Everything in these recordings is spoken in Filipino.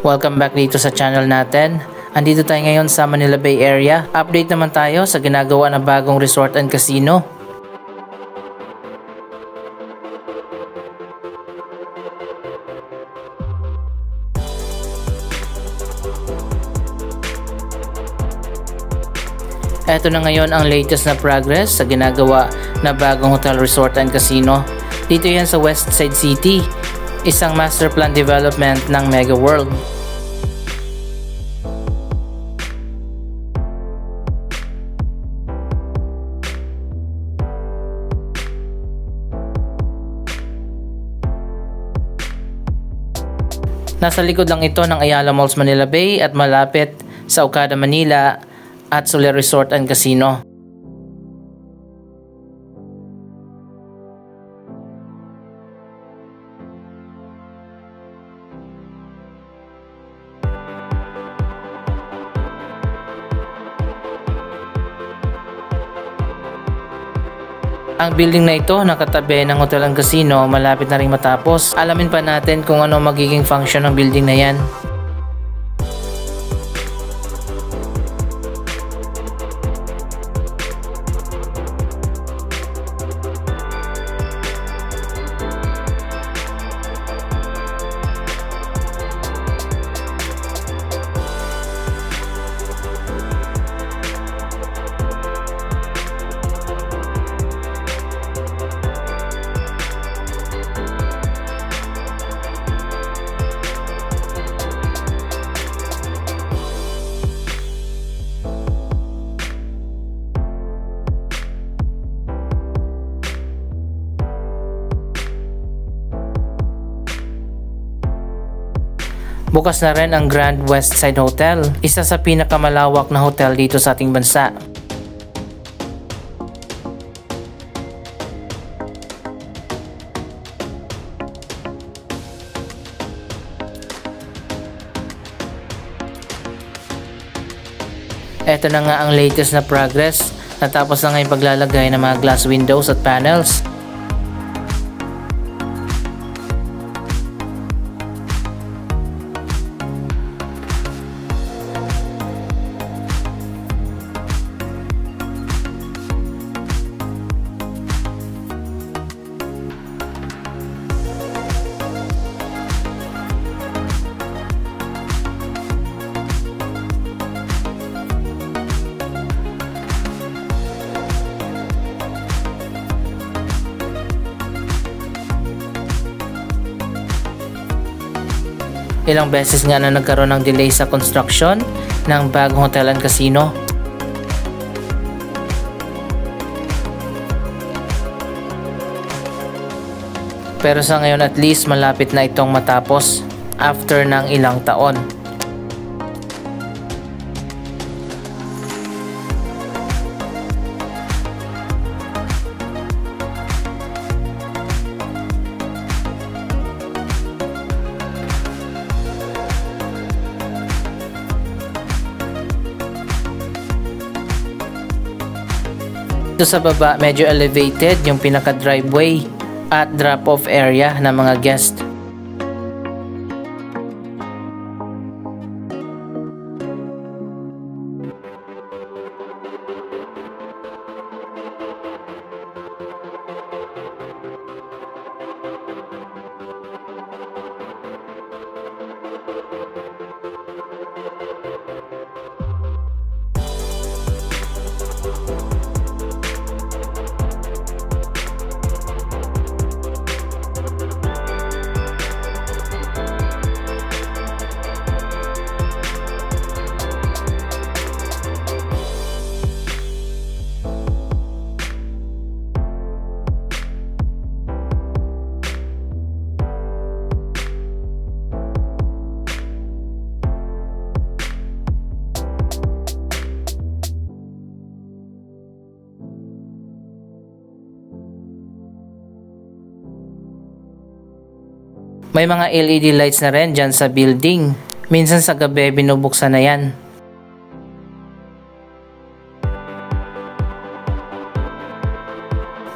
Welcome back dito sa channel natin. Andito tayo ngayon sa Manila Bay Area. Update naman tayo sa ginagawa ng bagong resort and casino. Ito na ngayon ang latest na progress sa ginagawa na bagong hotel resort and casino. Dito yan sa Westside City, isang master plan development ng Mega World. Nasa likod lang ito ng Ayala Malls Manila Bay at malapit sa Okada Manila at Soler Resort and Casino. Ang building na ito nakatabi ng hotel and casino, malapit na rin matapos. Alamin pa natin kung ano magiging function ng building na yan. Bukas na rin ang Grand Westside Hotel, isa sa pinakamalawak na hotel dito sa ating bansa. Ito na nga ang latest na progress, natapos na nga yung paglalagay ng mga glass windows at panels. Ilang beses nga na nagkaroon ng delay sa construction ng bagong hotel and casino. Pero sa ngayon at least malapit na itong matapos after ng ilang taon. Dito sa baba medyo elevated yung pinaka driveway at drop off area ng mga guest. May mga LED lights na rin dyan sa building. Minsan sa gabi binubuksan na yan.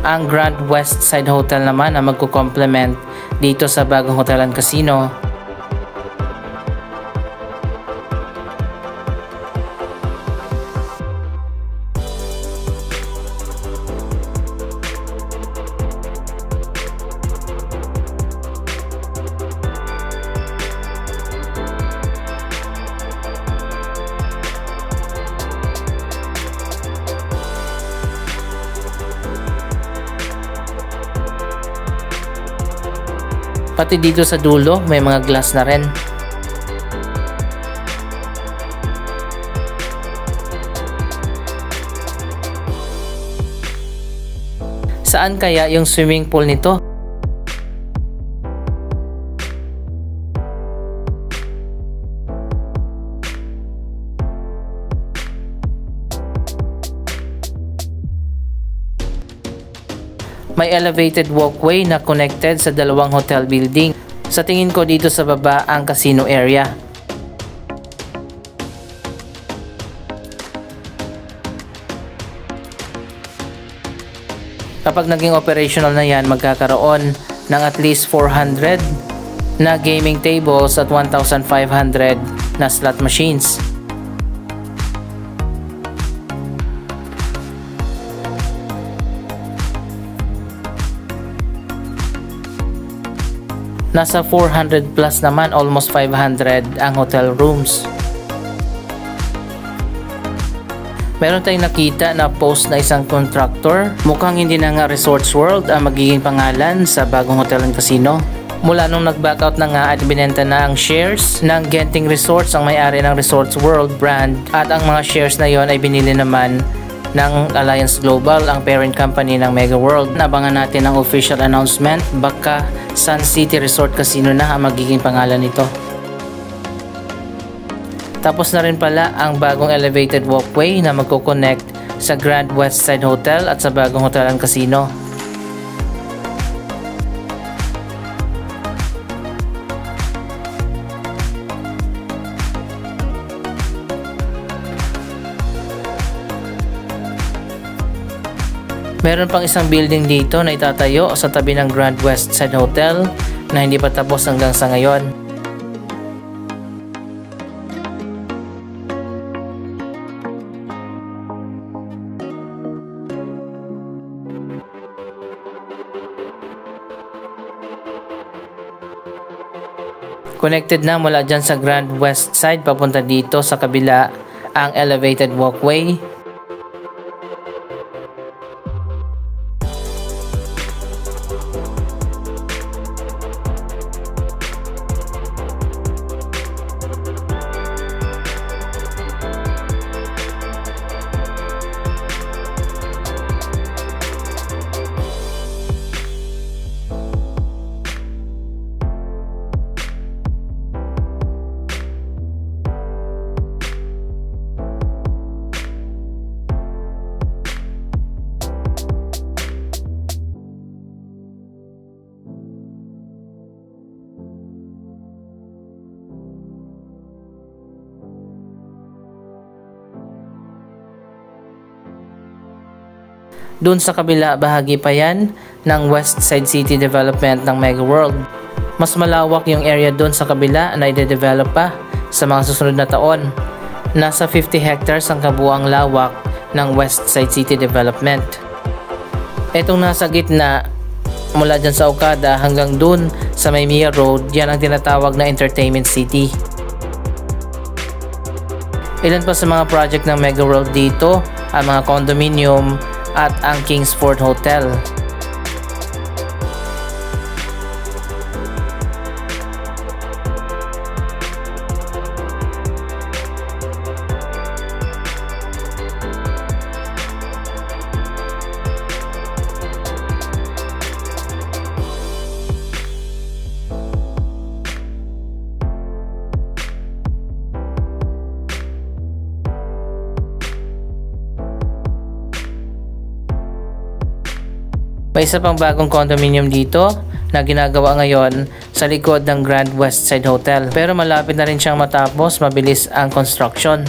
Ang Grand Westside Hotel naman ang magko-complement dito sa bagong hotel and casino. Pati dito sa dulo may mga glass na rin. Saan kaya yung swimming pool nito? May elevated walkway na connected sa dalawang hotel building. Sa tingin ko dito sa baba ang casino area. Kapag naging operational na yan, magkakaroon ng at least 400 na gaming tables at 1,500 na slot machines. Nasa 400 plus naman, almost 500 ang hotel rooms. Meron tayong nakita na post na isang contractor. Mukhang hindi na nga Resorts World ang magiging pangalan sa bagong hotel and casino. Mula nung nag-backout na nga at binenta na ang shares ng Genting Resorts ang may-ari ng Resorts World brand, at ang mga shares na yon ay binili naman ng Alliance Global, ang parent company ng Mega World. Nabangan natin ang official announcement, baka Sun City Resort Casino na ang magiging pangalan nito. Tapos na rin pala ang bagong elevated walkway na magko-connect sa Grand Westside Hotel at sa bagong hotel and casino. Meron pang isang building dito na itatayo sa tabi ng Grand Westside Hotel na hindi pa tapos hanggang sa ngayon. Connected na mula dyan sa Grand Westside papunta dito sa kabila ang elevated walkway. Doon sa kabila, bahagi pa yan ng Westside City Development ng Mega World. Mas malawak yung area doon sa kabila na i-develop pa sa mga susunod na taon. Nasa 50 hectares ang kabuuang lawak ng Westside City Development. Etong nasa gitna, mula dyan sa Okada hanggang doon sa Maymia Road, yan ang tinatawag na Entertainment City. Ilan pa sa mga project ng Mega World dito, ang mga condominium at ang Kingsford Hotel. May isa pang bagong condominium dito na ginagawa ngayon sa likod ng Grand Westside Hotel. Pero malapit na rin siyang matapos, mabilis ang construction.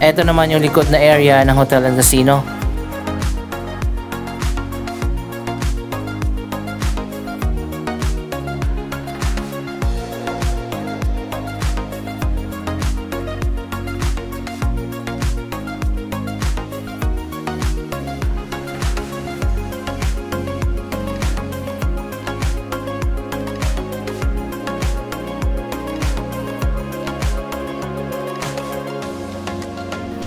Ito naman yung likod na area ng hotel and casino.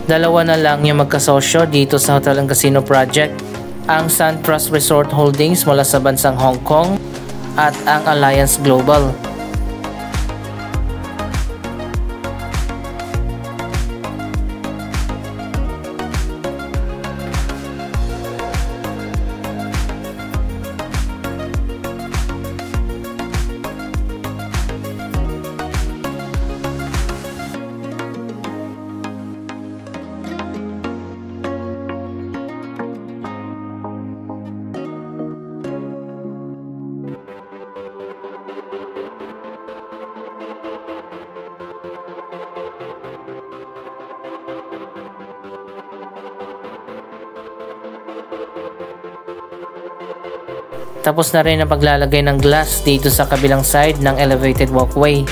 Dalawa na lang yung magkasosyo dito sa Hotel and Casino Project, ang SunTrust Resort Holdings mula sa bansang Hong Kong at ang Alliance Global. Tapos na rin ang paglalagay ng glass dito sa kabilang side ng elevated walkway.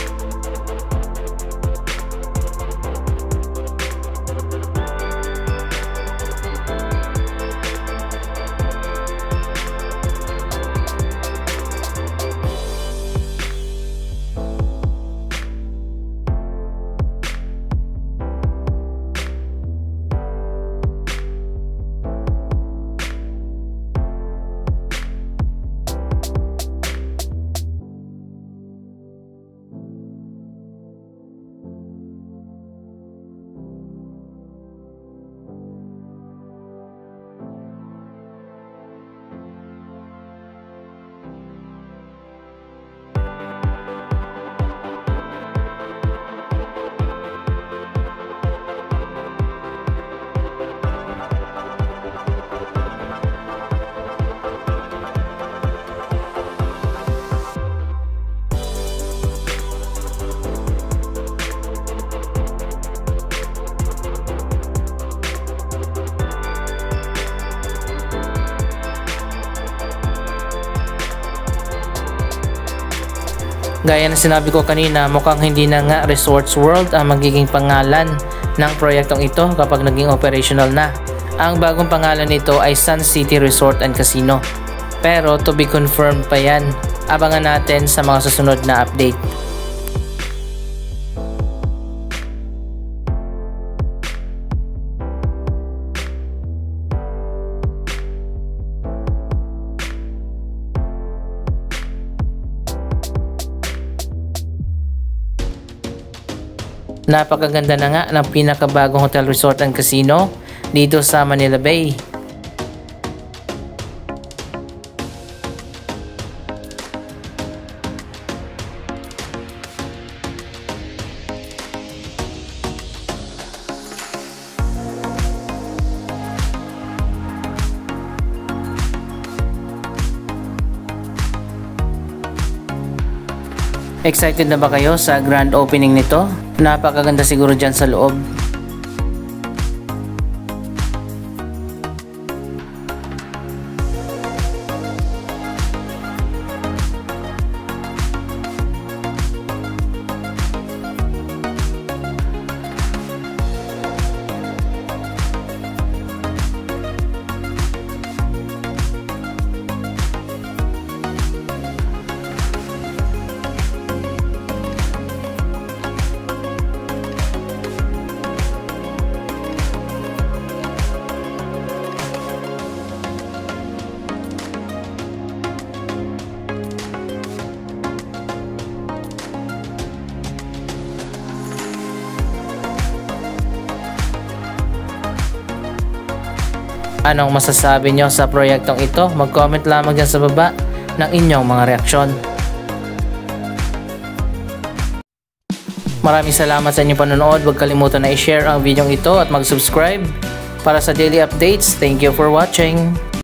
Gaya na sinabi ko kanina, mukhang hindi na nga Resorts World ang magiging pangalan ng proyektong ito kapag naging operational na. Ang bagong pangalan nito ay Sun City Resort and Casino. Pero to be confirmed pa yan. Abangan natin sa mga susunod na update. Napakaganda na nga ng pinakabagong hotel resort and casino dito sa Manila Bay. Excited na ba kayo sa grand opening nito? Napakaganda siguro dyan sa loob. Anong masasabi nyo sa proyektong ito? Mag-comment lamang dyan sa baba ng inyong mga reaksyon. Maraming salamat sa inyong panonood. Huwag kalimutan na i-share ang video ito at mag-subscribe para sa daily updates. Thank you for watching.